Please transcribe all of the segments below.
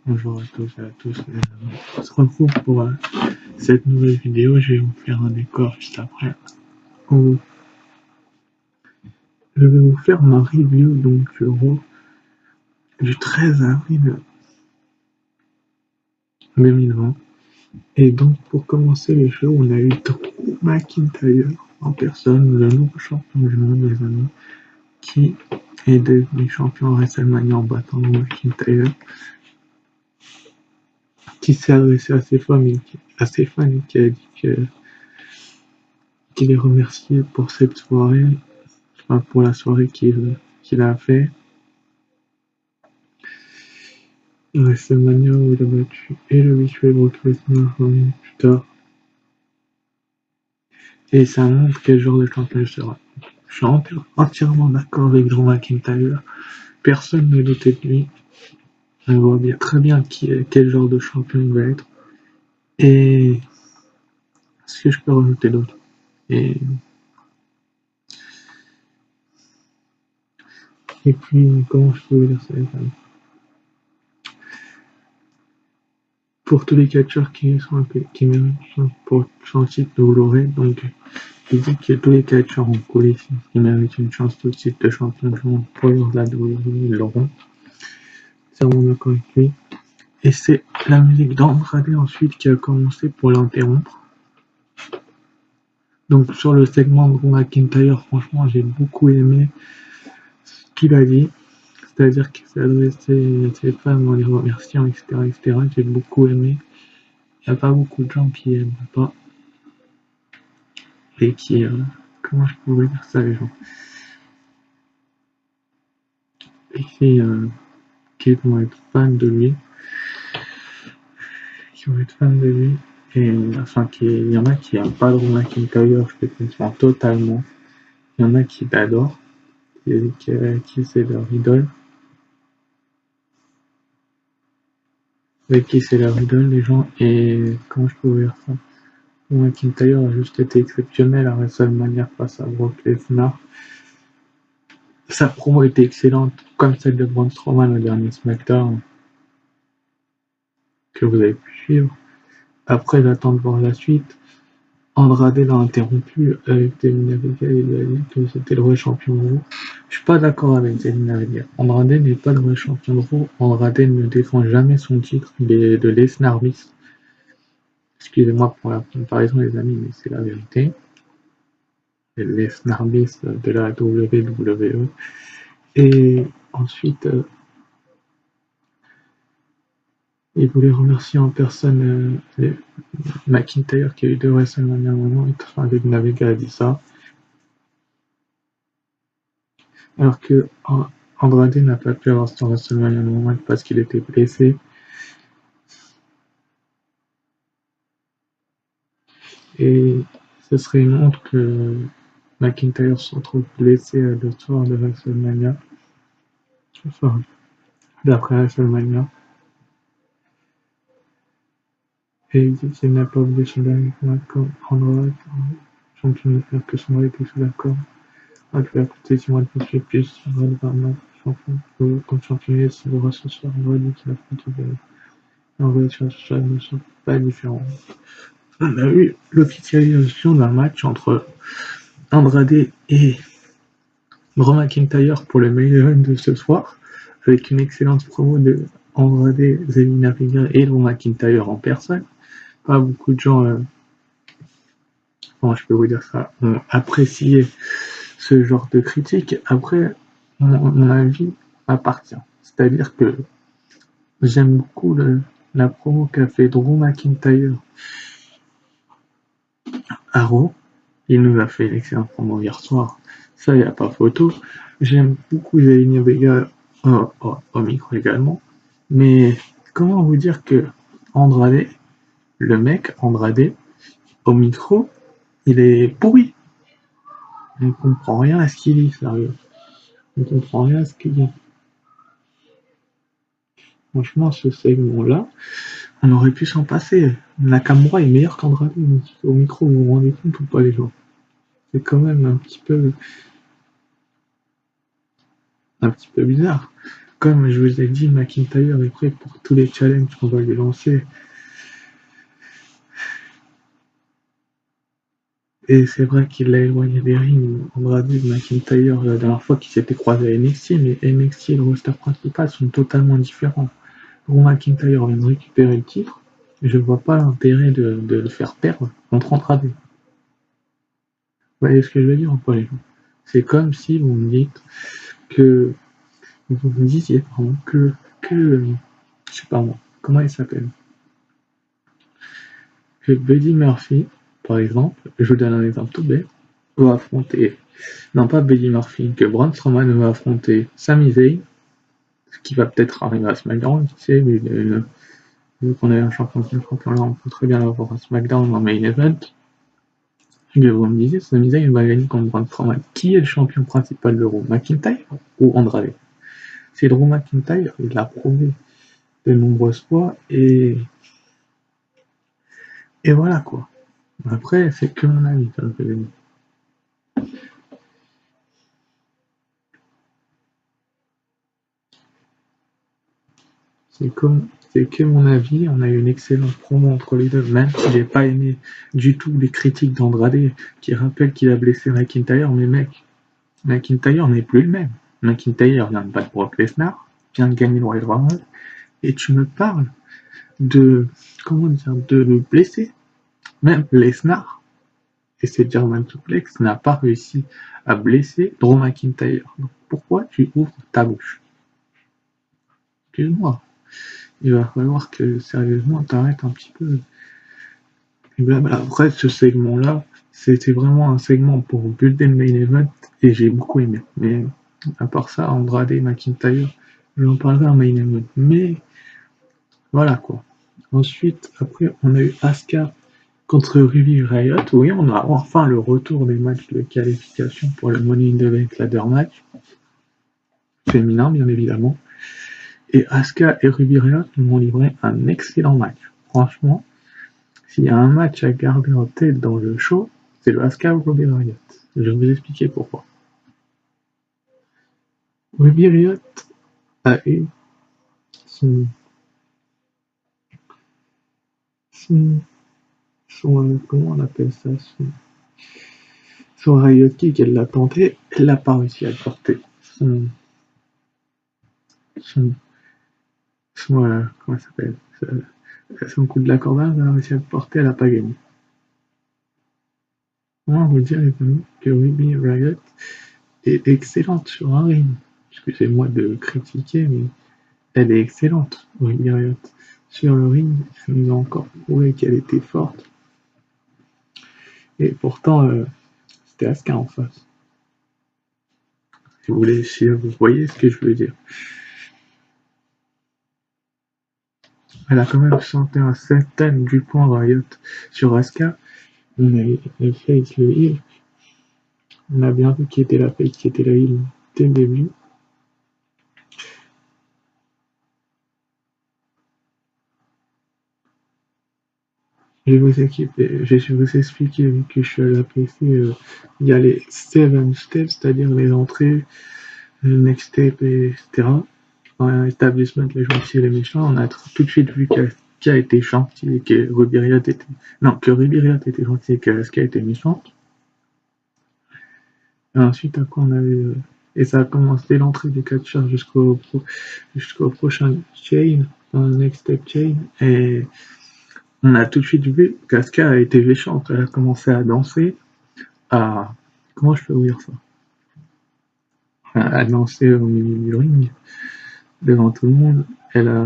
Bonjour à tous et à tous. On se retrouve pour cette nouvelle vidéo. Je vais vous faire un décor juste après. Je vais vous faire ma review donc du 13 avril 2020. Et donc pour commencer le show, on a eu Drew McIntyre en personne, le nouveau champion du monde, les amis, qui est devenu champion WrestleMania en battant Drew McIntyre, qui s'est adressé à ses fans et qui a dit qu'il les remerciait pour cette soirée, enfin pour la soirée qu'il a fait. WrestleMania où il a battu et le habituel Brock Lesnar 20 minutes plus tard. Et ça montre quel genre de champion je serai. Je suis entièrement d'accord avec Drew McIntyre. Personne ne doutait de lui. On voit bien très bien quel genre de champion il va être. Et ce que je peux rajouter d'autre. Et puis, comment je peux dire ça, les amis? Pour tous les catcheurs qui méritent pour son titre, vous l'aurez. Donc, il dit que tous les catcheurs en coulisses qui méritent une chance tout de titre de champion du monde pour la WWE, ils l'auront. C'est vraiment d'accord avec lui. Et c'est la musique d'Andrade ensuite qui a commencé pour l'interrompre. Donc sur le segment de Drew McIntyre, franchement, j'ai beaucoup aimé ce qu'il a dit. C'est-à-dire qu'il s'est adressé à ses fans en les remerciant, etc. J'ai beaucoup aimé. Il n'y a pas beaucoup de gens qui aiment pas. Et qui... comment je pourrais dire ça, les gens? Et qui vont être fans de lui. Et enfin, il y en a qui n'aiment pas Drew McIntyre, je peux comprendre totalement. Il y en a qui l'adorent, qui c'est leur idole. Avec qui c'est leur idole, les gens. Et comment je peux dire ça? Drew McIntyre a juste été exceptionnel à WrestleMania face à Brock Lesnar. Sa promo était excellente, comme celle de Braun Strowman au dernier SmackDown que vous avez pu suivre. Après, j'attends de voir la suite. Andrade l'a interrompu avec Zelina Vega et lui a dit que c'était le vrai champion de Raw. Je suis pas d'accord avec Zelina Vega. Andrade n'est pas le vrai champion de Raw. Andrade ne défend jamais son titre. Il est de Lesnar bis. Excusez-moi pour la comparaison, les amis, mais c'est la vérité. Lesnar bis de la WWE. Et ensuite, il voulait remercier en personne McIntyre qui a eu deux WrestleMania à un moment. Zelina Vega a dit ça. Alors que Andrade n'a pas pu avoir son WrestleMania moment parce qu'il était blessé. Et ce serait une honte que McIntyre se retrouve blessé le soir de WrestleMania. Enfin, d'après WrestleMania. Et il dit qu'il n'a pas oublié son dernier combat comme Andrade, champion de faire que son mari était sous la corde. Il lui a coûté 6 mois de plus. Andrade va champion comme champion, s'il aura ce soir. Andrade dit qu'il a fait Andrade sur ce soir ne sont pas différents. On a eu l'officialisation d'un match entre Andrade et Drew McIntyre pour le main event de ce soir, avec une excellente promo de Andrade, Zelina Vega et Drew McIntyre en personne. Pas beaucoup de gens, comment je peux vous dire ça, ont apprécié ce genre de critique. Après, mon avis m'appartient. C'est-à-dire que j'aime beaucoup la promo qu'a fait Drew McIntyre à Raw. Il nous a fait une excellente promo hier soir. Ça, il n'y a pas photo. J'aime beaucoup Zelina Vega au micro également. Mais comment vous dire que Andrade, le mec Andrade, au micro, il est pourri. On ne comprend rien à ce qu'il dit, sérieux. On ne comprend rien à ce qu'il dit. Franchement, ce segment-là, on aurait pu s'en passer. Nakamura est meilleur qu'Andrade au micro, vous vous rendez compte ou pas, les gens? C'est quand même un petit peu bizarre. comme je vous ai dit, McIntyre est prêt pour tous les challenges qu'on va lui lancer. Et c'est vrai qu'il l'a éloigné des rings, Andrade et McIntyre, la dernière fois qu'ils s'étaient croisés à NXT, mais NXT et le roster principal sont totalement différents. Drew McIntyre vient de récupérer le titre, je vois pas l'intérêt de le faire perdre contre Andrade. Vous voyez ce que je veux dire ou pas, les gens? C'est comme si vous me dites que vous me disiez pardon, que je sais pas moi, comment il s'appelle? Que Buddy Murphy, par exemple, je vous donne un exemple tout bête, va affronter, non pas Buddy Murphy, que Braun Strowman va affronter Sami Zayn, ce qui va peut-être arriver à SmackDown, tu sais, vu qu'on est un champion là, on peut très bien l'avoir à SmackDown en main event. Et vous me disiez, Sami Zayn va gagner contre Braun Strowman. Qui est le champion principal de Raw, McIntyre ou Andrade? C'est Drew McIntyre, il l'a prouvé de nombreuses fois, et voilà quoi. Après, c'est que mon avis, comme je l'ai dit. C'est que mon avis, on a eu une excellente promo entre les deux, même si j'ai pas aimé du tout les critiques d'Andrade qui rappellent qu'il a blessé McIntyre, mais mec, McIntyre n'est plus le même. McIntyre vient de battre Brock Lesnar, vient de gagner le Royal Rumble, et tu me parles de, comment dire, de le blesser. Même Lesnar, et c'est German Suplex, n'a pas réussi à blesser Drew McIntyre. Donc pourquoi tu ouvres ta bouche? Excuse-moi. Il va falloir que sérieusement t'arrêtes un petit peu. Et blabla. Après, ce segment-là, c'était vraiment un segment pour builder le main event et j'ai beaucoup aimé. Mais à part ça, Andrade et McIntyre, je n'en parlerai en main event. Mais voilà quoi. Ensuite, après, on a eu Asuka contre Ruby Riott. Oui, on a enfin le retour des matchs de qualification pour le Money in the Bank Ladder Match. Féminin, bien évidemment. Et Asuka et Ruby Riott nous ont livré un excellent match. Franchement, s'il y a un match à garder en tête dans le show, c'est le Asuka Ruby Riott. Je vais vous expliquer pourquoi. Ruby Riott a eu son, comment on appelle ça, son Riott Kick, elle l'a tenté, elle n'a pas réussi à le porter. Son, comment ça s'appelle, son coup de la cordage, elle a réussi à le porter, elle n'a pas gagné. Moi, on vous dire, les amis, que Ruby Riott est excellente sur un ring. Excusez-moi de critiquer, mais elle est excellente, Ruby Riott. Sur le ring, elle nous a encore prouvé qu'elle était forte. Et pourtant, c'était Asuka en face. Si vous voyez ce que je veux dire. Elle a quand même chanté un certain du point Riott sur Asuka. On a le face, le heal. On a bien vu qui était la face, qui était la heal dès le début. Je vais vous expliquer, vu que je suis à la PC, il y a les 7 steps, c'est-à-dire les entrées, le next step, etc. Dans l'établissement, les gentils et les méchants, on a tout de suite vu qu'Asuka était gentil et que Ruby Riott était... Non, que Ruby Riott était gentil et que Asuka était méchante. Et ensuite, après, on a eu... Et ça a commencé l'entrée des catcheurs jusqu'au prochain chain, dans le next step chain, et on a tout de suite vu qu'Asuka a été méchante. Elle a commencé à danser, à... Comment je peux vous dire ça? À danser au milieu du ring, devant tout le monde. Elle a...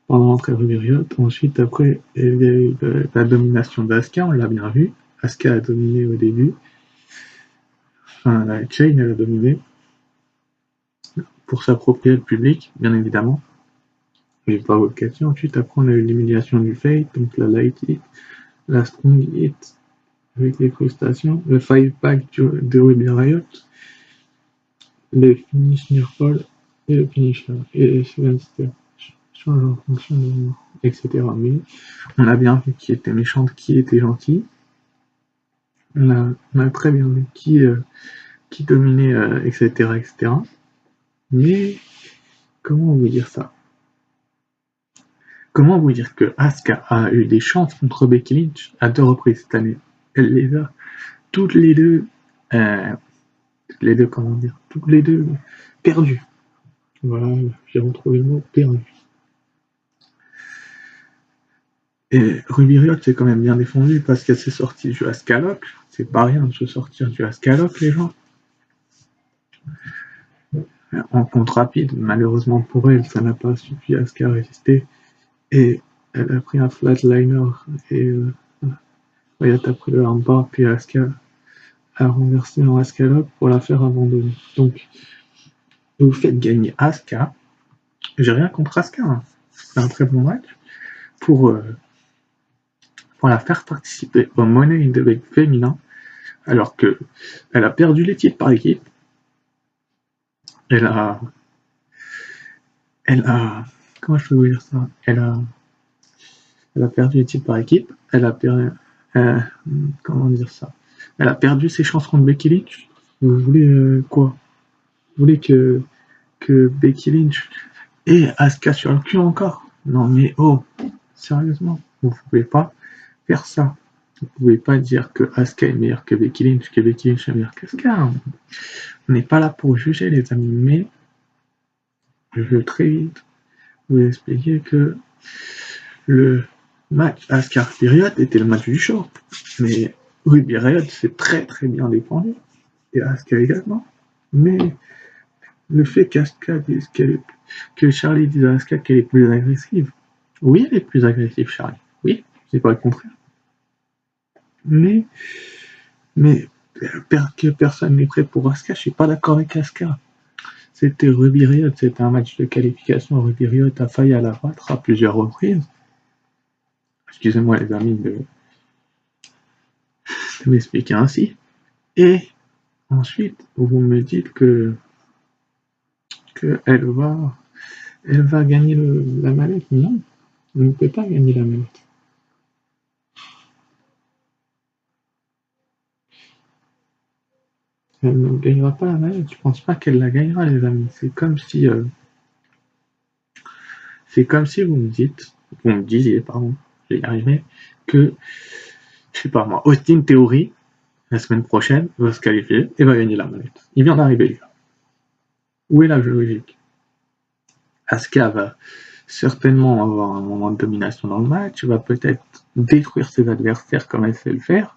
Pendant l'entrée de Ruby Riott. Ensuite, après, il y a eu la domination d'Asuka, on l'a bien vu. Asuka a dominé au début. Enfin, la chain, elle a dominé. Pour s'approprier le public, bien évidemment. Et par vocation. Ensuite, après, on a eu l'humiliation du Fate, donc la light hit, la strong hit, avec les prestations, le 5-pack de Ruby Riott, le finish near fall et le finisher, et les 7 steps changent en fonction de... etc. Mais on a bien vu qui était méchante, qui était gentil. On a très bien vu qui dominait, etc., etc. Mais comment vous dire ça? Comment vous dire que Asuka a eu des chances contre Becky Lynch à 2 reprises cette année? Elle les a toutes les deux, comment dire, toutes les deux perdues. Voilà, j'ai retrouvé le mot perdu. Et Ruby Riott s'est quand même bien défendue parce qu'elle s'est sortie du Asuka Lock. C'est pas rien de se sortir du Asuka Lock, les gens. En compte rapide, malheureusement pour elle, ça n'a pas suffi à Asuka à résister. Et elle a pris un flatliner et Riott a pris le armbar, puis Asuka a renversé en Asuka Lock pour la faire abandonner. Donc, vous faites gagner Asuka. J'ai rien contre Asuka, hein. C'est un très bon match pour la faire participer au Money in the Bank féminin, alors que elle a perdu les titres par équipe. Elle a, comment je peux vous dire ça? Elle a perdu les titres par équipe. Elle a perdu, comment dire ça? Elle a perdu ses chances contre Becky Lynch. Vous voulez quoi? Vous voulez que Becky Lynch ait Asuka sur le cul encore? Non mais oh, sérieusement, vous pouvez pas faire ça. Vous pouvez pas dire que Asuka est meilleure que Becky Lynch est meilleure qu'Asuka. On n'est pas là pour juger, les amis, mais je veux très vite vous expliquer que le match Asuka-Ruby Riott était le match du show. Mais Ruby Riott s'est très très bien défendu, et Asuka également. Mais le fait qu'Asuka dise que Charlie dise à Asuka qu'elle est plus agressive, oui, elle est plus agressive, Charlie. Oui, c'est pas le contraire. Mais que personne n'est prêt pour Asuka, je suis pas d'accord avec Asuka. C'était Ruby Riott, c'était un match de qualification. Ruby Riott a failli à la battre à plusieurs reprises. Excusez-moi les amis de m'expliquer ainsi. Et ensuite, vous me dites que elle va gagner la mallette. Non, elle ne peut pas gagner la mallette. Elle ne gagnera pas la mallette. Je pense pas qu'elle la gagnera, les amis. C'est comme si vous me disiez, pardon, j'ai arrivé, que je sais pas moi, Austin Theory, la semaine prochaine, va se qualifier et va gagner la mallette. Il vient d'arriver, lui. Où est la logique? Asuka va certainement avoir un moment de domination dans le match, va peut-être détruire ses adversaires comme elle sait le faire,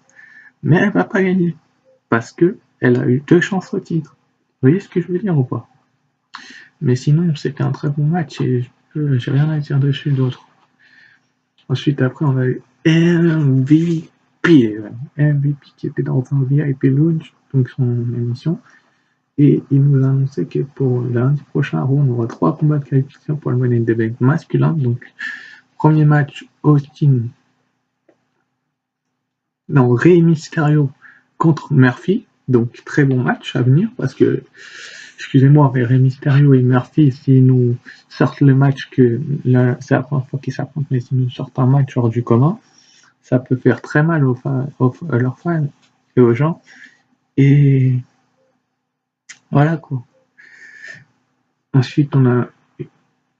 mais elle va pas gagner parce que elle a eu 2 chances au titre. Vous voyez ce que je veux dire ou pas? Mais sinon, c'était un très bon match et j'ai rien à dire dessus d'autre. Ensuite, après, on a eu MVP qui était dans un VIP Lounge, donc son émission. Et il nous a annoncé que pour lundi prochain, on aura 3 combats de qualification pour le Money in the Bank masculin. Donc, premier match, Rey Mysterio contre Murphy. Donc, très bon match à venir parce que, excusez-moi, Rey Mysterio et Murphy, s'ils nous sortent le match c'est la première fois qu'ils s'affrontent, mais s'ils nous sortent un match hors du commun, ça peut faire très mal à leurs fans et aux gens. Et voilà quoi. Ensuite, on a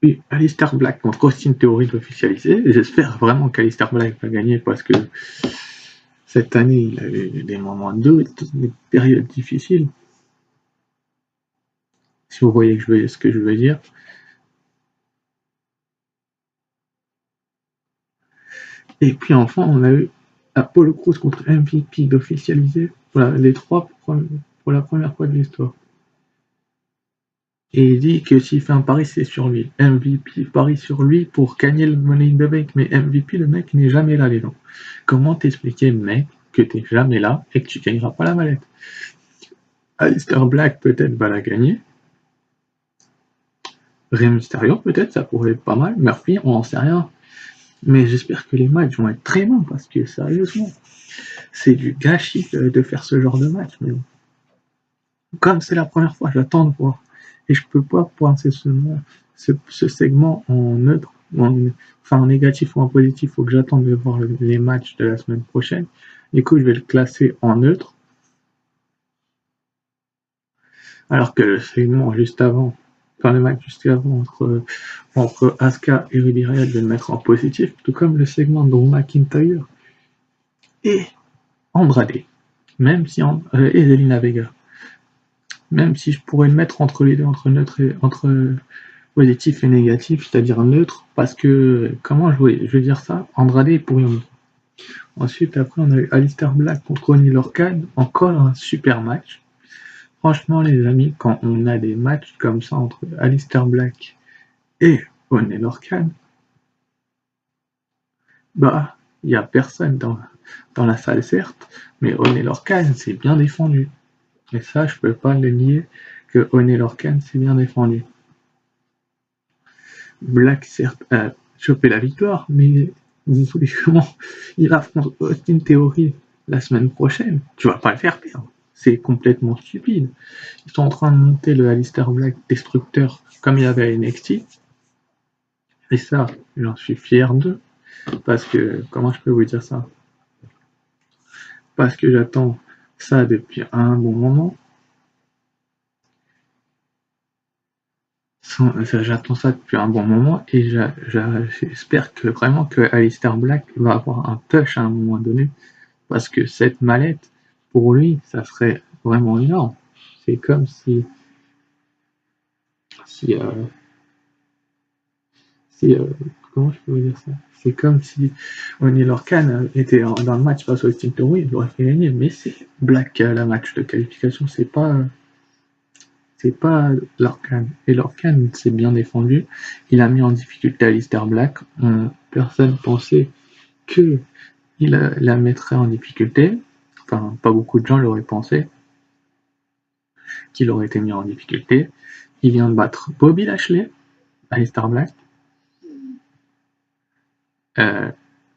eu Aleister Black contre Austin Theory officialisé. J'espère vraiment qu'Aleister Black va gagner parce que cette année, il a eu des moments de doute, des périodes difficiles. Si vous voyez ce que je veux dire. Et puis enfin, on a eu Apollo Crews contre MVP d'officialiser pour la première fois de l'histoire. Et il dit que s'il fait un pari, c'est sur lui. MVP parie sur lui pour gagner le Money in the Bank. Mais MVP, le mec n'est jamais là, les gens. Comment t'expliquer, mec, que t'es jamais là et que tu gagneras pas la mallette? Aleister Black, peut-être, va la gagner. Rey Mysterio, peut-être, ça pourrait être pas mal. Murphy, on n'en sait rien. Mais j'espère que les matchs vont être très bons parce que, sérieusement, c'est du gâchis de faire ce genre de match. Mais bon. Comme c'est la première fois, j'attends de voir. Et je peux pas penser ce segment en neutre, en négatif ou en positif. Il faut que j'attende de voir les matchs de la semaine prochaine. Du coup, je vais le classer en neutre. Alors que le segment juste avant, Enfin, le match juste avant entre Asuka et Ruby Riott, je vais le mettre en positif, tout comme le segment de Drew McIntyre et Andrade, même si et Zelina Vega. Même si je pourrais le mettre entre les deux, entre neutre et entre positif et négatif, c'est-à-dire neutre, parce que comment je vais dire ça, Andrade est pour rien. Ensuite, après, on a eu Aleister Black contre Oney Lorcan, encore un super match. Franchement, les amis, quand on a des matchs comme ça entre Aleister Black et Oney Lorcan, bah, il n'y a personne dans la salle, certes, mais Oney Lorcan s'est bien défendu. Et ça, je peux pas le nier que Oney Lorcan s'est bien défendu. Black, certes, a chopé la victoire, mais vous voulez comment il affronte Austin Theory la semaine prochaine? Tu vas pas le faire perdre. C'est complètement stupide. Ils sont en train de monter le Aleister Black destructeur comme il y avait à NXT. Et ça, j'en suis fier d'eux. Parce que, comment je peux vous dire ça? Parce que j'attends ça depuis un bon moment. J'attends ça depuis un bon moment et j'espère que vraiment que Aleister Black va avoir un push à un moment donné parce que cette mallette, pour lui, ça serait vraiment énorme. C'est comme si, comment je peux vous dire ça? C'est comme si Oney Lorcan était dans le match face au Austin Theory, il aurait fait gagner, mais c'est Black la match de qualification, c'est pas Lorcan. Et Lorcan s'est bien défendu. Il a mis en difficulté Aleister Black. Personne pensait qu'il la mettrait en difficulté. Enfin, pas beaucoup de gens l'auraient pensé qu'il aurait été mis en difficulté. Il vient de battre Bobby Lashley, Aleister Black.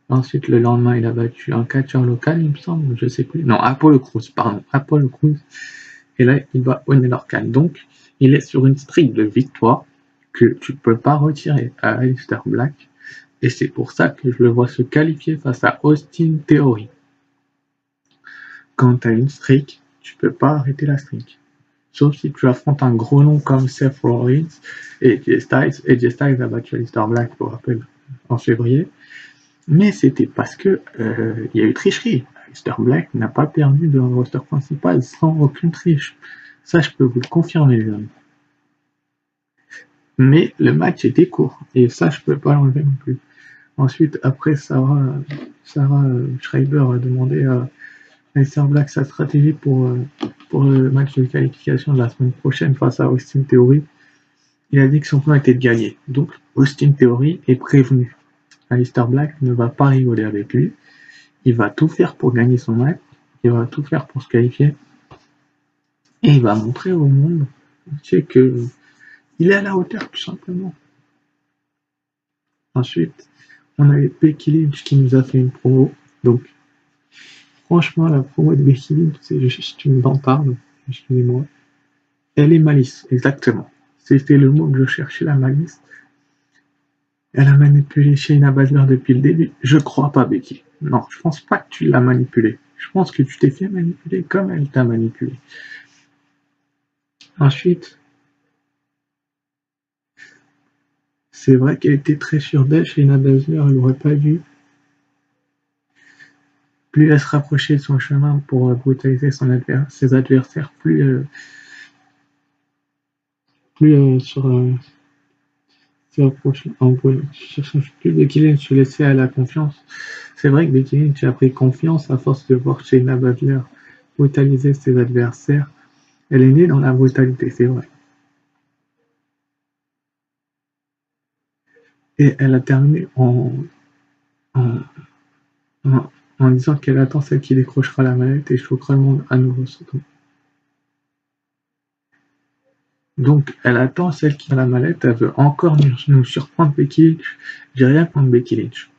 Ensuite, le lendemain, il a battu un catcheur local, il me semble, je sais plus. Non, Apollo Crews, pardon. Apollo Crews. Et là, il bat Oney Lorcan. Donc, il est sur une streak de victoire que tu ne peux pas retirer à Aleister Black. Et c'est pour ça que je le vois se qualifier face à Austin Theory. Quand tu as une streak, tu peux pas arrêter la streak. Sauf si tu affrontes un gros nom comme Seth Rollins et AJ Styles. AJ Styles a battu Aleister Black, pour rappel, en février. Mais c'était parce que il y a eu tricherie. Aleister Black n'a pas perdu de roster principal sans aucune triche. Ça, je peux vous le confirmer, les amis. Mais le match était court. Et ça, je peux pas l'enlever non plus. Ensuite, après, Sarah Schreiber a demandé à Aleister Black sa stratégie pour le match de qualification de la semaine prochaine face à Austin Theory. Il a dit que son plan était de gagner. Donc, Austin Theory est prévenu. Aleister Black ne va pas rigoler avec lui. Il va tout faire pour gagner son match. Il va tout faire pour se qualifier. Et il va montrer au monde que il est à la hauteur, tout simplement. Ensuite, on a eu Becky Lynch qui nous a fait une promo. Donc, franchement, la promo de Becky Lynch, c'est juste une bantarde. Excusez-moi. Elle est malice, exactement. C'était le mot que je cherchais, la malice. Elle a manipulé Shayna Baszler depuis le début. Je crois pas, Becky. Non, je pense pas que tu l'as manipulée. Je pense que tu t'es fait manipuler comme elle t'a manipulé. Ensuite, c'est vrai qu'elle était très sûre d'elle, Shayna Baszler, elle aurait pas dû. Plus elle se rapprochait de son chemin pour brutaliser ses adversaires, plus plus Becky Lynch se laissait à la confiance. C'est vrai que Becky Lynch a pris confiance à force de voir Shayna Baszler brutaliser ses adversaires. Elle est née dans la brutalité, c'est vrai. Et elle a terminé en, en disant qu'elle attend celle qui décrochera la mallette et choquera le monde à nouveau. Donc, elle attend celle qui a la mallette, elle veut encore nous surprendre Becky Lynch. J'ai rien contre Becky Lynch.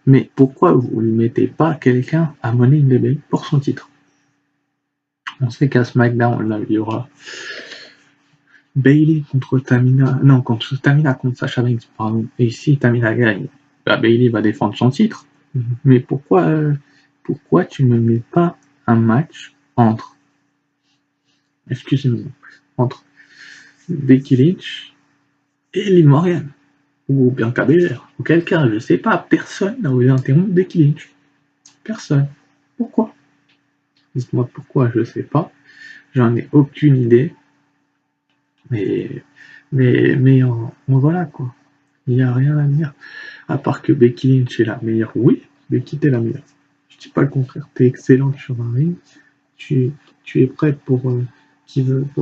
Mais pourquoi vous ne mettez pas quelqu'un à Money in the Bank pour son titre? On sait qu'à SmackDown, là, il y aura Bayley contre Tamina. Non, contre Sasha Banks, pardon. Et si Tamina gagne, bah Bayley va défendre son titre. Mais pourquoi tu ne mets pas un match entre Becky Lynch et Liv Morgan. Ou Bianca Belair. Ou quelqu'un, je sais pas. Personne n'a osé interrompre Becky Lynch. Personne. Pourquoi? Dites-moi pourquoi, je sais pas. J'en ai aucune idée. Mais voilà quoi. Il n'y a rien à dire. À part que Becky Lynch est la meilleure. Oui, Becky t'es la meilleure. Je dis pas le contraire. T'es excellente sur un ring. Tu, tu es prête pour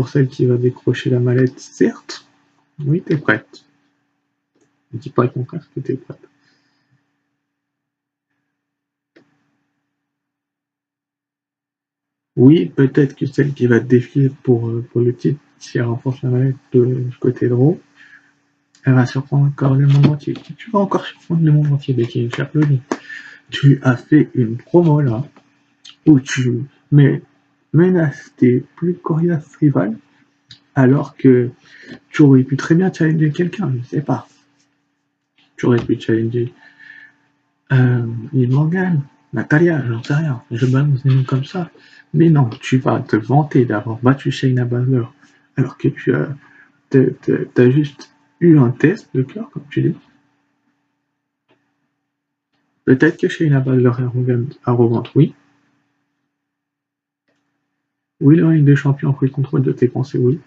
celle qui va décrocher la mallette, certes. Oui, t'es prête. Je dis pas le contraire que t'es prête. Oui, peut-être que celle qui va te défier pour le titre, si elle remporte la mallette du côté de Raw, elle va surprendre encore le monde entier. Tu vas encore surprendre le monde entier, Becky Lynch. Applaudis. Tu as fait une promo là où tu menaces tes plus coriaces rivales alors que tu aurais pu très bien challenger quelqu'un, je sais pas. Tu aurais pu challenger Liv Morgan, Natalia, j'en sais rien. Je balance des noms comme ça. Mais non, tu vas te vanter d'avoir battu Shayna Baszler alors que tu as juste eu un test de cœur, comme tu dis. Peut-être que Shayna Baszler est arrogante, oui. Oui, le ring de champion a pris le contrôle de tes pensées, oui.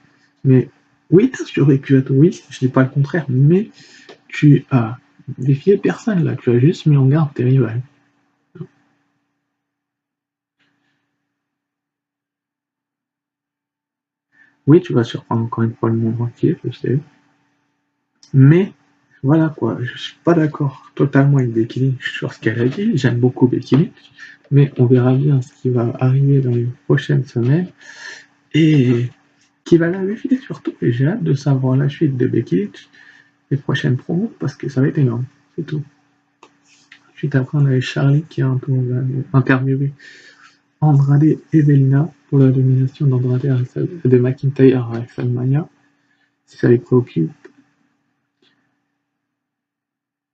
Mais oui, tu aurais pu être, oui, je dis pas le contraire, mais tu as défié personne là, tu as juste mis en garde tes rivales. Oui, tu vas surprendre encore une fois le monde entier, je sais. Mais voilà quoi, je suis pas d'accord totalement avec Becky Lynch sur ce qu'elle a dit. J'aime beaucoup Becky Lynch, mais on verra bien ce qui va arriver dans les prochaines semaines et qui va la défiler surtout. Et j'ai hâte de savoir la suite de Becky Lynch, les prochaines promos, parce que ça va être énorme. C'est tout. Suite après, on avait Charlie qui a interviewé Andrade et Zelina pour la domination d'Andrade de McIntyre à WrestleMania. Si ça les préoccupe,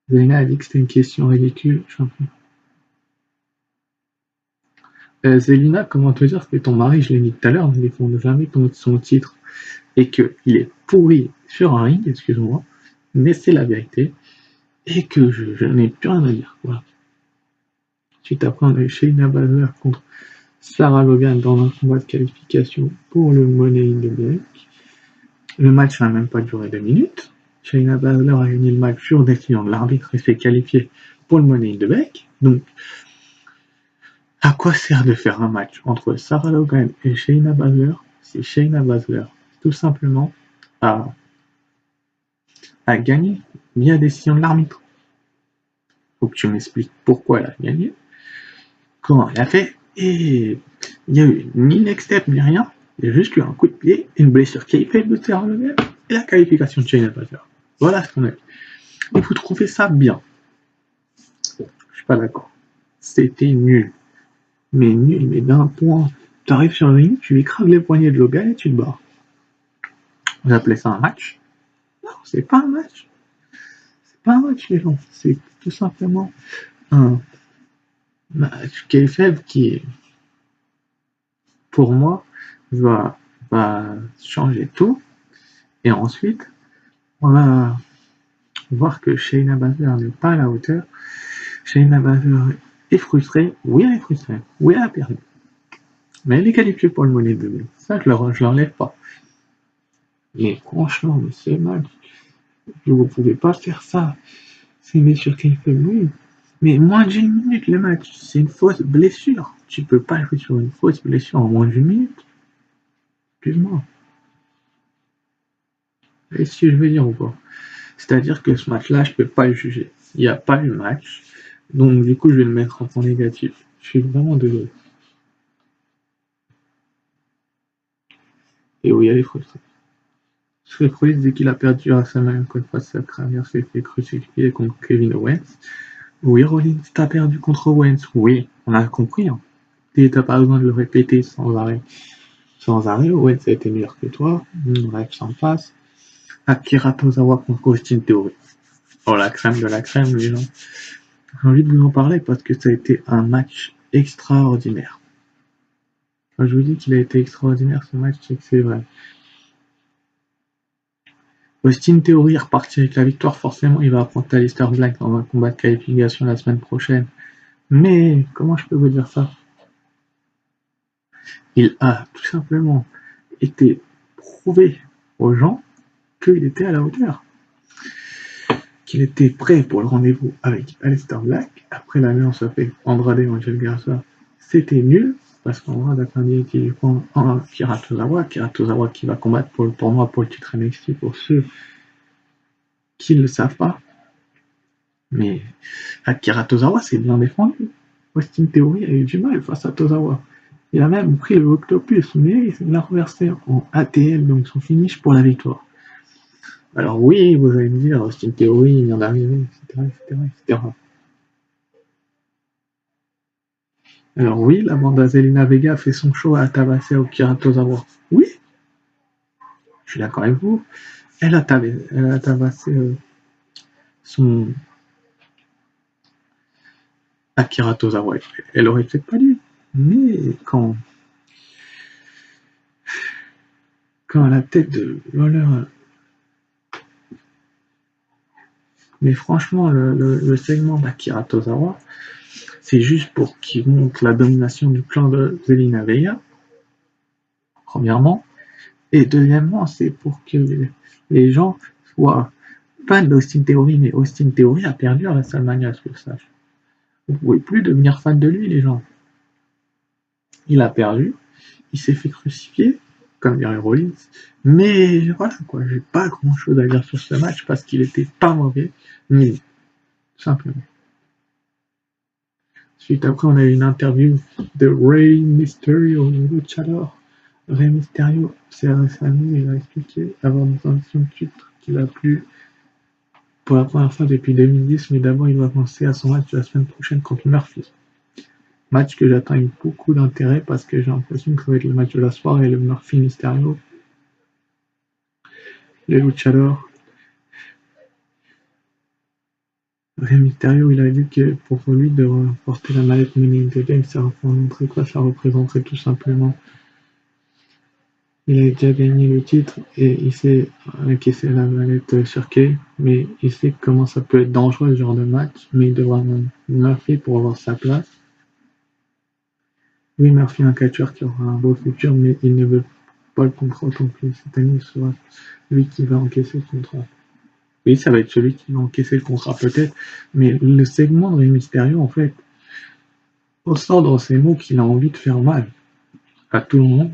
Zelina a dit que c'était une question ridicule. Zelina, comment te dire que ton mari, je l'ai dit tout à l'heure, ne défend jamais son titre et qu'il est pourri sur un ring, excuse-moi, mais c'est la vérité et que je n'ai plus rien à dire. Voilà. Suite après, on a eu Shayna Baszler contre Sarah Logan dans un combat de qualification pour le Money in the Bank. Le match n'a même pas duré 2 minutes. Shayna Baszler a gagné le match sur décision de l'arbitre et s'est qualifié pour le Money in the Bank. Donc, à quoi sert de faire un match entre Sarah Logan et Shayna Baszler si Shayna Baszler, tout simplement, a gagné via décision de l'arbitre? Faut que tu m'expliques pourquoi elle a gagné, comment elle a fait, et il n'y a eu ni next step ni rien. Il y a juste eu un coup de pied, une blessure qui a fait de Sarah Logan et la qualification de Shayna Baszler. Voilà ce qu'on a eu. Et vous trouvez ça bien? Je suis pas d'accord. C'était nul. Mais nul, mais d'un point. Tu arrives sur le ring, tu écrases les poignets de Logan et tu te barres. Vous appelez ça un match? Non, c'est pas un match. C'est pas un match, les gens. C'est tout simplement un match qui est faible qui, pour moi, va changer tout. Et ensuite, on va voir que Shayna Baszler n'est pas à la hauteur. Shayna Baszler est frustrée. Oui, elle est frustrée. Oui, elle a perdu. Mais elle est qualifiée pour le Money in the Bank. Ça, je l'enlève pas. Mais franchement, mais c'est mal. Vous ne pouvez pas faire ça. C'est une blessure qui fait oui. Mais moins d'une minute le match, c'est une fausse blessure. Tu peux pas jouer sur une fausse blessure en moins d'une minute. Excuse-moi. Et si je veux dire ou pas? C'est-à-dire que ce match-là, je peux pas le juger. Il n'y a pas eu match. Donc du coup, je vais le mettre en point négatif. Je suis vraiment désolé. Et oui, elle est frustrée. Seth Rollins, dès qu'il a perdu à sa main encore une fois sa carrière, s'est fait crucifier contre Kevin Owens. Oui, Rollins, t'as perdu contre Owens. Oui, on a compris. Hein. Et t'as pas besoin de le répéter sans arrêt. Sans arrêt, Owens a été meilleur que toi. Bref, ça en passe. Akira Tozawa contre Austin Theory. Oh, la crème de la crème, les gens. J'ai envie de vous en parler parce que ça a été un match extraordinaire. Quand je vous dis qu'il a été extraordinaire ce match, c'est que c'est vrai. Austin Theory est reparti avec la victoire, forcément il va affronter Aleister Black dans un combat de qualification la semaine prochaine. Mais comment je peux vous dire ça? Il a tout simplement été prouvé aux gens qu'il était à la hauteur, qu'il était prêt pour le rendez-vous avec Aleister Black. Après l'alliance avec Andrade et Angel Garza, c'était nul, parce qu'Andrade a perdu du point en Kira Tozawa qui va combattre pour le tournoi pour le titre NXT pour ceux qui ne le savent pas. Mais Akira Tozawa s'est bien défendu. Austin Theory a eu du mal face à Tozawa. Il a même pris le Octopus, mais il l'a renversé en ATL, donc son finish pour la victoire. Alors oui, vous allez me dire, Austin Theory, il vient d'arriver, etc. Alors oui, la bande à Zelina Vega a fait son show à tabasser Akira Tozawa. Oui, je suis d'accord avec vous. Elle a tabassé son Akira Tozawa. Elle aurait peut-être pas dû. Mais quand la tête de Lawler. Mais franchement, le segment d'Akira Tozawa, c'est juste pour qu'il montre la domination du clan de Zelina Vega, premièrement. Et deuxièmement, c'est pour que les gens soient fans d'Austin Theory, mais Austin Theory a perdu à WrestleMania, ce que je sache. Vous ne pouvez plus devenir fan de lui, les gens. Il a perdu, il s'est fait crucifier, comme dirait Rollins, mais voilà quoi, j'ai pas grand chose à dire sur ce match parce qu'il était pas mauvais, ni simplement. Suite après, on a eu une interview de Rey Mysterio, le luchador. Rey Mysterio, c'est récemment, il a expliqué avoir une transition de titre qu'il a plu pour la première fois depuis 2010, mais d'abord il va penser à son match de la semaine prochaine contre Murphy. Match que j'attends avec beaucoup d'intérêt parce que j'ai l'impression que ça va être le match de la soirée, le Murphy Mysterio. Les luchadors. Rey Mysterio, il a dit que pour lui de porter la mallette Money in the Bank, ça représenterait quoi? Ça représenterait tout simplement. Il a déjà gagné le titre et il sait encaisser la mallette sur Kay, mais il sait comment ça peut être dangereux ce genre de match, mais il devra Murphy pour avoir sa place. Oui, Murphy est un catcheur qui aura un beau futur, mais il ne veut pas le contrat autant que cette année sera lui qui va encaisser le contrat. Oui, ça va être celui qui va encaisser le contrat peut-être, mais le segment de Rey Mysterio, en fait, ressort dans ses mots qu'il a envie de faire mal à tout le monde.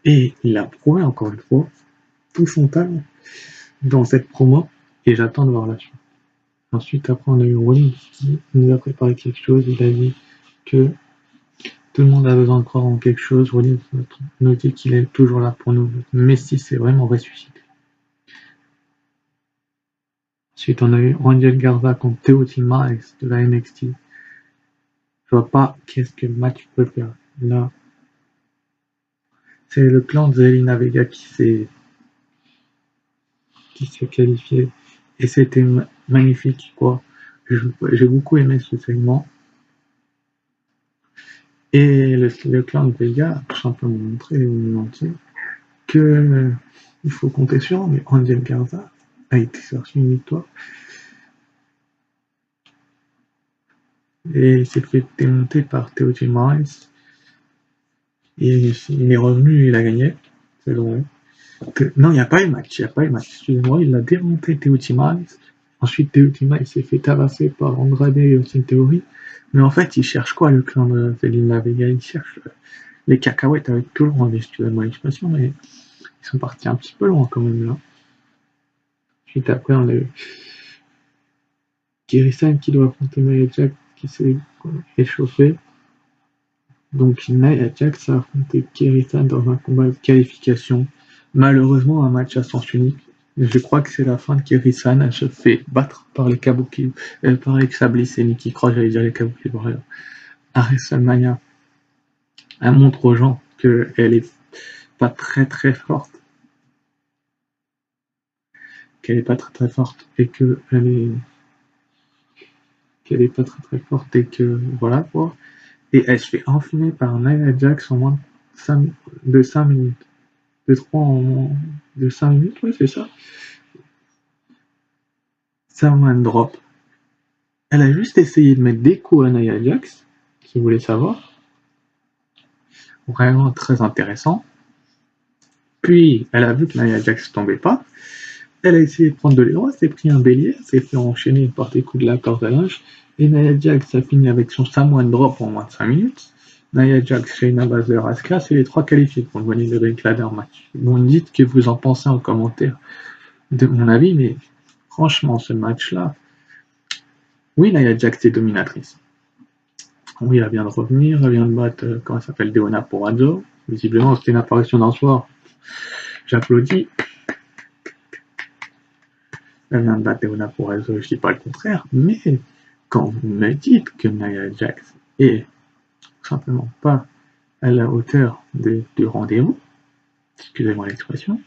Et il a prouvé encore une fois tout son talent dans cette promo, et j'attends de voir la suite. Ensuite, après, on a eu Rollins qui nous a préparé quelque chose. Il a dit que tout le monde a besoin de croire en quelque chose. Rollins nous dit qu'il est toujours là pour nous. Messi s'est vraiment ressuscité. Ensuite, on a eu Angel Garza contre Teoti Miles de la NXT. Je vois pas qu'est-ce que le match peut faire. Là, c'est le clan de Zelina Vega qui s'est qualifié. Et c'était magnifique, quoi. J'ai beaucoup aimé ce segment. Et le clan de Vega a tout simplement montré au monde entier que il faut compter sur eux. Mais Angel Garza a été chercher une victoire. Et il s'est fait démonter par Teoti Miles. Et il est revenu, il a gagné. C'est vrai. Non, il n'y a pas eu match. Excusez-moi, il a démonté Teoti Miles. Ensuite, Teoti Miles s'est fait tabasser par Andrade et Austin Theory. Mais en fait, il cherche quoi, le clan de Zelina Vega? Il cherche les cacahuètes avec tout le monde, excusez-moi l'expression, mais ils sont partis un petit peu loin quand même là. Ensuite, après, on a eu Kirisan qui doit affronter Nia Jax qui s'est échauffé. Donc Nia Jax a affronté Kirisan dans un combat de qualification. Malheureusement, un match à sens unique. Je crois que c'est la fin de Kirisan. Elle se fait battre par les Kabuki, par Alexa Bliss et Nikki Cross, j'allais dire les Kabuki Warriors. À WrestleMania, elle montre aux gens qu'elle est pas très très forte. Qu'elle est pas très très forte et qu'elle est pas très très forte et que voilà quoi. Et elle se fait enfumer par Nia Jax en moins de 5 minutes. de 3 de 5 minutes, ouais, c'est ça. Samoan drop. Elle a juste essayé de mettre des coups à Nia Jax, si vous voulez savoir. Vraiment très intéressant. Puis, elle a vu que Nia Jax ne tombait pas. Elle a essayé de prendre de l'élan, elle s'est pris un bélier, elle s'est fait enchaîner par des coups de la corde à linge. Et Nia Jax a fini avec son Samoan drop en moins de 5 minutes. Nia Jax, Shayna Baszler, Asuka, c'est les 3 qualifiés pour le Money in the Bank Ladder match. Bon, dites ce que vous en pensez en commentaire de mon avis, mais franchement, ce match-là, oui, Nia Jax est dominatrice. Oui, elle vient de revenir, elle vient de battre, comment elle s'appelle, Deonna Purrazzo. Visiblement, c'était une apparition d'un soir. J'applaudis. Elle vient de battre Deonna Purrazzo, je dis pas le contraire, mais quand vous me dites que Nia Jax est tout simplement pas à la hauteur du rendez-vous, excusez-moi l'expression,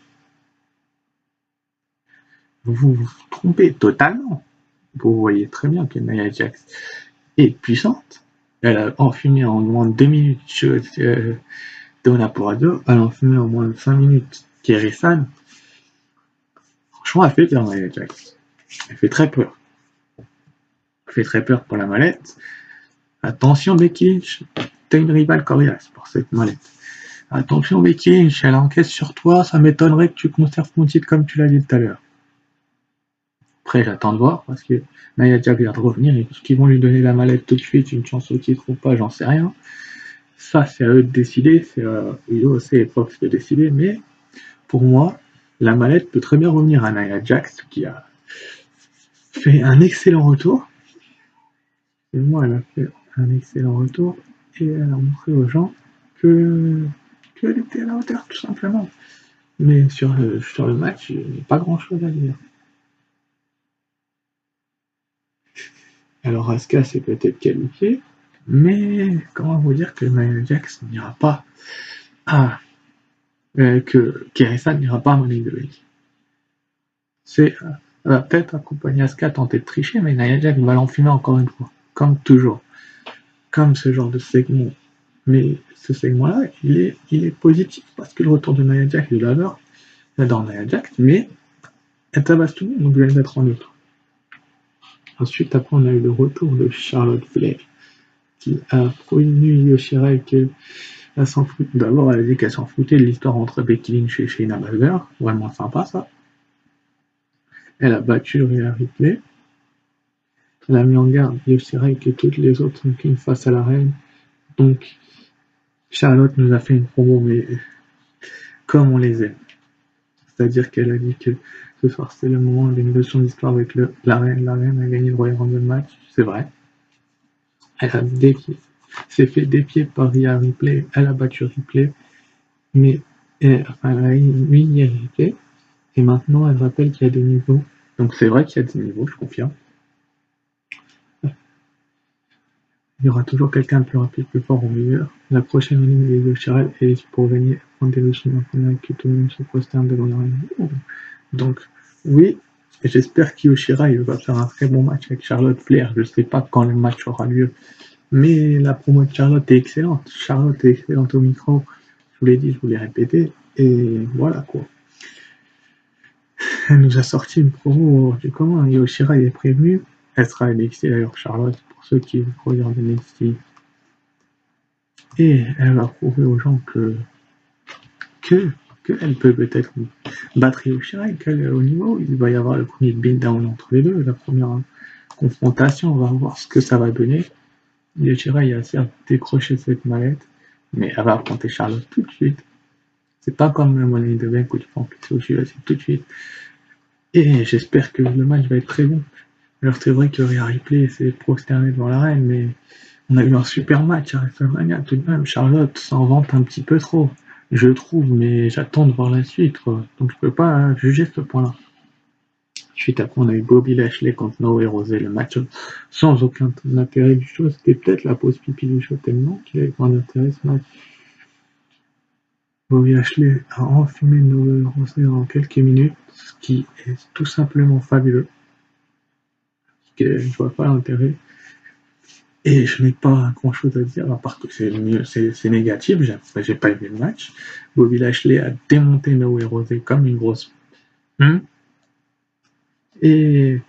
vous vous trompez totalement. Vous voyez très bien que Nia Jax est puissante. Elle a enfumé en moins de 2 minutes Deonna Purrazzo, elle a enfumé en moins de 5 minutes Kairi Sane. Franchement, elle fait peur, Nia Jax. Elle fait très peur. Elle fait très peur pour la mallette. Attention, Becky Lynch, t'as une rivale coriace pour cette mallette. Attention, Becky Lynch, elle enquête sur toi, ça m'étonnerait que tu conserves ton titre comme tu l'as dit tout à l'heure. Après, j'attends de voir, parce que Nia Jax vient de revenir, et est-ce qu'ils vont lui donner la mallette tout de suite, une chance au titre ou pas, j'en sais rien. Ça, c'est à eux de décider, c'est à IOC et Fox de décider, mais pour moi, la mallette peut très bien revenir à Nia Jax, qui a fait un excellent retour. Et moi, elle a fait un excellent retour, et elle a montré aux gens qu'elle était à la hauteur, tout simplement. Mais sur le match, il n'y a pas grand-chose à dire. Alors Asuka s'est peut-être qualifiée, mais comment vous dire que Nia Jax n'ira pas à que Kairi Sane n'ira pas à Money in the Bank. Elle va peut-être accompagner Asuka tenter de tricher, mais Nia Jax va l'enfumer encore une fois, comme toujours, comme ce genre de segment. Mais ce segment-là, il est positif parce que le retour de Nia Jax, je l'adore, j'adore Nia Jax, mais elle tabasse tout le monde, donc je vais le mettre en outre. Ensuite, après, on a eu le retour de Charlotte Flair, qui a prévenu Io Shirai qu'elle s'en fout. D'abord, elle a dit qu'elle s'en foutait de l'histoire entre Becky Lynch et Shayna Baszler, vraiment sympa ça. Elle a battu Rhea Ripley. Elle a mis en garde Io Shirai que toutes les autres sont qu'une face à la reine. Donc, Charlotte nous a fait une promo, mais comme on les aime. C'est-à-dire qu'elle a dit que ce soir c'était le moment d'une leçon d'histoire avec la reine. La reine a gagné le Royal Rumble match, c'est vrai. Elle a s'est fait défier par Rhea Ripley, elle a battu Ripley, mais elle a humilié Ripley, et maintenant elle rappelle qu'il y a des niveaux. Donc c'est vrai qu'il y a des niveaux, je confirme. Il y aura toujours quelqu'un de plus rapide, plus fort ou meilleur. La prochaine ligne des Io Shirai est pour gagner prendre des leçons d'entraînement que tout le monde se prosterne devant la reine. Donc oui, et j'espère qu'Io Shirai va faire un très bon match avec Charlotte Flair. Je ne sais pas quand le match aura lieu, mais la promo de Charlotte est excellente. Charlotte est excellente au micro. Je vous l'ai dit, je vous l'ai répété. Et voilà quoi. Elle nous a sorti une promo du commun. Io Shirai est prévenue. Elle sera à NXT d'ailleurs, Charlotte, pour ceux qui regardent NXT. Et elle va prouver aux gens qu'elle peut peut-être battre Io Shirai, qu'elle est au niveau. Il va y avoir le premier beatdown entre les deux. La première confrontation, on va voir ce que ça va donner. Io Shirai a certes décroché cette mallette, mais elle va affronter Charlotte tout de suite. C'est pas comme la Money in the Bank où tu peux encaisser au c'est tout de suite. Et j'espère que le match va être très bon. Alors c'est vrai que Rhea Ripley s'est prosternée devant la reine, mais on a eu un super match à WrestleMania tout de même. Charlotte s'en vante un petit peu trop, je trouve, mais j'attends de voir la suite, quoi. Donc je peux pas juger ce point-là. Ensuite, après, on a eu Bobby Lashley contre No Way Rosé, le match sans aucun intérêt du show. C'était peut-être la pause pipi du show tellement qu'il avait pas d'intérêt ce match. Bobby Lashley a enfumé No Way Rosé en quelques minutes, ce qui est tout simplement fabuleux. Je vois pas l'intérêt. Et je n'ai pas grand-chose à dire, à part que c'est négatif, j'ai pas aimé le match. Bobby Lashley a démonté Noé Rosé comme une grosse... Et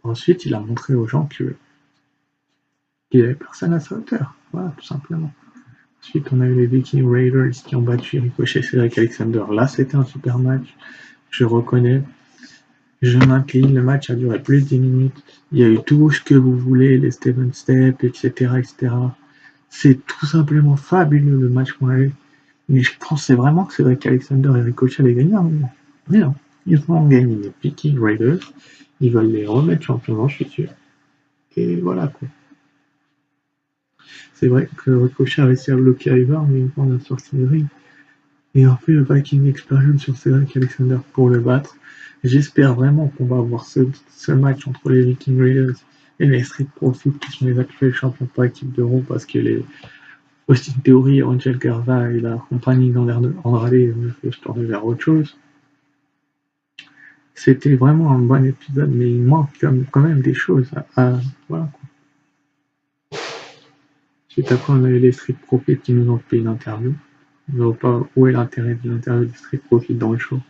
ensuite, il a montré aux gens qu'il n'y avait personne à sa hauteur. Voilà, tout simplement. Ensuite, on a eu les Viking Raiders qui ont battu Ricochet, Cedric Alexander. Là, c'était un super match. Je reconnais. Je m'incline. Le match a duré plus de 10 minutes. Il y a eu tout ce que vous voulez, les Steven Step, etc., etc. C'est tout simplement fabuleux le match qu'on a eu. Mais je pensais vraiment que Cedric Alexander et Ricochet allaient gagner un moment. Mais non, ils vont gagner les Viking Raiders. Ils veulent les remettre champions, je suis sûr. Et voilà quoi. C'est vrai que Ricochet a réussi à bloquer Ivar, mais on a sorti le ring. Et on fait le Viking Experience sur Cedric Alexander pour le battre. J'espère vraiment qu'on va avoir ce match entre les Viking Raiders et les Street Profits qui sont les actuels champions par équipe d'Euro parce que les Austin Theory, Angel Garza et la compagnie d'Andrade je tourne vers autre chose. C'était vraiment un bon épisode, mais il manque quand même des choses voilà. Suite après, on a eu les Street Profits qui nous ont fait une interview. Je ne vois pas où est l'intérêt de l'interview des Street Profits dans le show.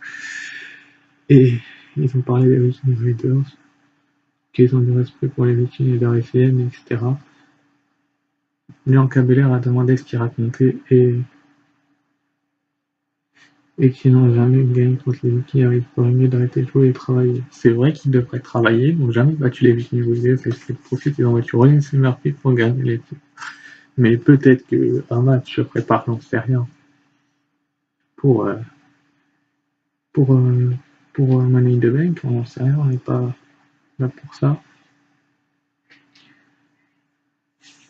Et ils ont parlé des Viking Raiders, qu'ils ont du respect pour les Vikings et leur ICM, etc. Bianca Belair a demandé ce qu'il racontait et qu'ils n'ont jamais gagné contre les Vikings, il faudrait mieux d'arrêter de jouer et de travailler. C'est vrai qu'ils devraient travailler, ils n'ont jamais battu les Vikings Raiders, les Street Profits, ils ont battu Rollins et Murphy pour gagner les titres. Mais peut-être qu'un match se prépare, j'en sais rien, pour Money in the Bank, on n'en sait rien, on n'est pas là pour ça.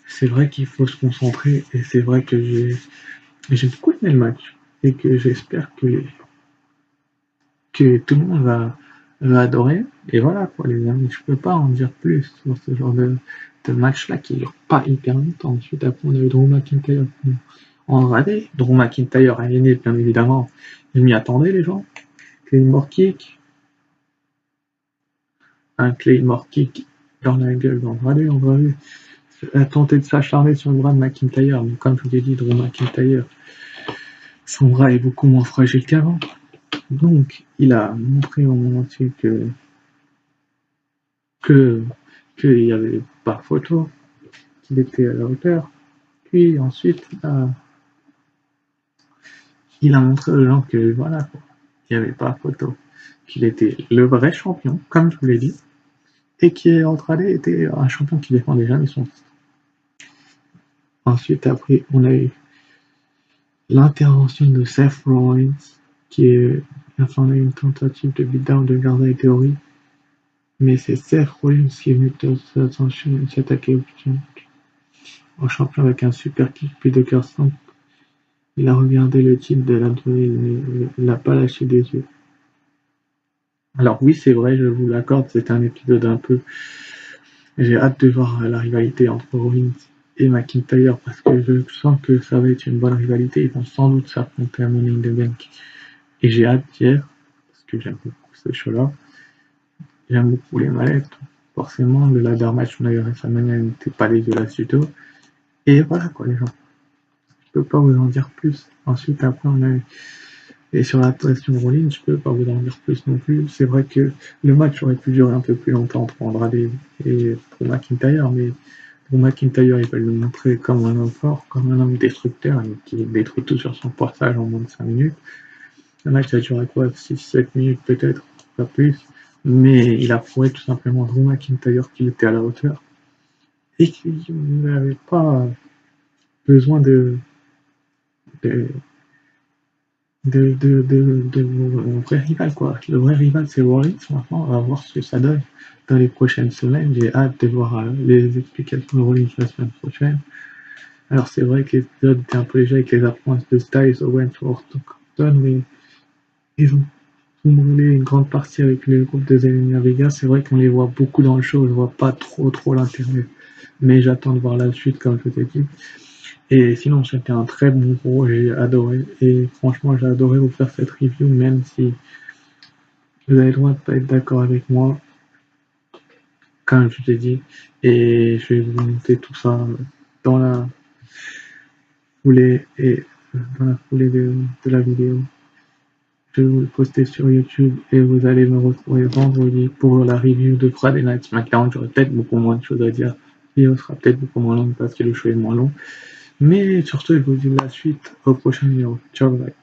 C'est vrai qu'il faut se concentrer et c'est vrai que j'ai beaucoup aimé le match et que j'espère que tout le monde va adorer. Et voilà quoi les amis, je peux pas en dire plus sur ce genre de match-là qui dure pas hyper longtemps. Ensuite après on a eu Drew McIntyre en radé. Drew McIntyre a gagné bien évidemment. Je m'y attendais les gens. Claymore Kick. Un Claymore Kick dans la gueule d'Andrade. Andrade a tenté de s'acharner sur le bras de McIntyre, mais comme je vous l'ai dit, Drew McIntyre, son bras est beaucoup moins fragile qu'avant. Donc, il a montré au monde entier qu'il n'y avait pas photo, qu'il était à la hauteur. Puis ensuite, il a montré aux gens que voilà, qu'il n'y avait pas photo, qu'il était le vrai champion, comme je vous l'ai dit, et qu'Andrade était un champion qui défendait jamais son titre. Ensuite, après, on a eu l'intervention de Seth Rollins, qui est enfin, on a eu une tentative de beatdown de Garza et Theory, mais c'est Seth Rollins qui est venu s'attaquer au champion avec un super kick puis de Stomp. Il a regardé le titre de l'abdomen, il n'a pas lâché des yeux. Alors oui, c'est vrai, je vous l'accorde, c'est un épisode un peu... J'ai hâte de voir la rivalité entre Rollins et McIntyre parce que je sens que ça va être une bonne rivalité. Ils vont sans doute s'affronter à Money in the Bank. Et j'ai hâte d'hier, parce que j'aime beaucoup ce show-là. J'aime beaucoup les mallettes. Forcément, le ladder match qu'on a eu récemment n'était pas dégueulasse du tout. Et voilà quoi les gens. Je peux pas vous en dire plus. Ensuite, après, on a eu... Et sur la question Rollins, je peux pas vous en dire plus non plus. C'est vrai que le match aurait pu durer un peu plus longtemps entre Andrade et pour McIntyre, mais pour McIntyre, il va le montrer comme un homme fort, comme un homme destructeur, qui détruit tout sur son passage en moins de 5 minutes. Le match a duré quoi, 6-7 minutes peut-être, pas plus. Mais il a prouvé tout simplement Drew McIntyre qu'il était à la hauteur et qu'il n'avait pas besoin de mon vrai rival, quoi. Le vrai rival, c'est Rollins. Maintenant, on va voir ce que ça donne dans les prochaines semaines. J'ai hâte de voir les explications de Rollins la semaine prochaine. Alors, c'est vrai que l'épisode était un peu léger avec les absences de Styles, Owens, Orton, mais ils ont brûlé une grande partie avec le groupe de Zelina Vega. C'est vrai qu'on les voit beaucoup dans le show. Je vois pas trop l'intérêt. Mais j'attends de voir la suite, comme je vous ai dit. Et sinon, c'était un très bon gros, j'ai adoré. Et franchement, j'ai adoré vous faire cette review, même si vous avez le droit de pas être d'accord avec moi. comme je t'ai dit, et je vais vous monter tout ça dans la foulée et dans la foulée de la vidéo. Je vais vous le poster sur YouTube et vous allez me retrouver vendredi pour la review de Friday Night SmackDown. J'aurai peut-être beaucoup moins de choses à dire. La vidéo sera peut-être beaucoup moins longue parce que le show est moins long. Mais surtout, je vous dis la suite au prochain vidéo. Ciao, bye.